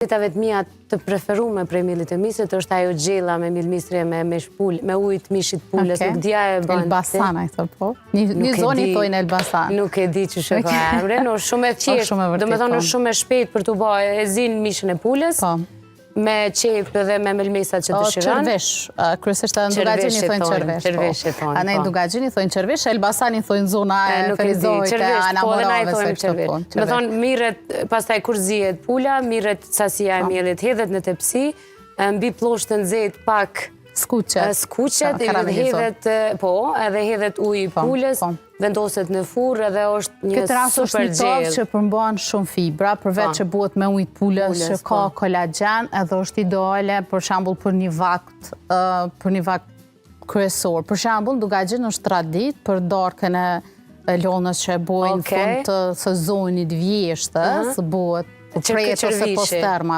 Recetave të mia të preferume prej millit të misit është ajo gjella me mill misri me shpul, me ujë të mishit pulës, nuk dia e bën. Elbasan ai thot po. Një zonë i thojnë Elbasan. Nuk e di ç'është ka emrin, është shumë e thjeshtë. Domethënë është shumë e shpejtë për t'u bërë, e zin mishin e pulës. Po. Me qep dhe me melmesat që dëshiron. Qërvesh, kryesisht edhe në Dugaxhin i thonë qërvesh. Qërvesh e thonë. A ne në Dugaxhin i thonë qërvesh, Elbasan i thonë zona e Ferizojt, e Anamorave se kështë të punë. Me thonë, mirët, pastaj kur zihet pula, mirët sasia e miellit, hedhet në tepsi, mbi ploshtë nxehtë pak skuqet, edhe hedhet uji i pulës, vendoset në furrë edhe është një super gjellë. Këtë rast është një tavë që përmban shumë fibra, përveç që buhet me ujë të pulës që ka kolagen, edhe është ideale për shembull për një vakt kryesor. Për shembull, Dugaxhin është tradit për darkën e lonës që e bojnë fund të sezonit vjeshtës, buhet pretë ose posterma.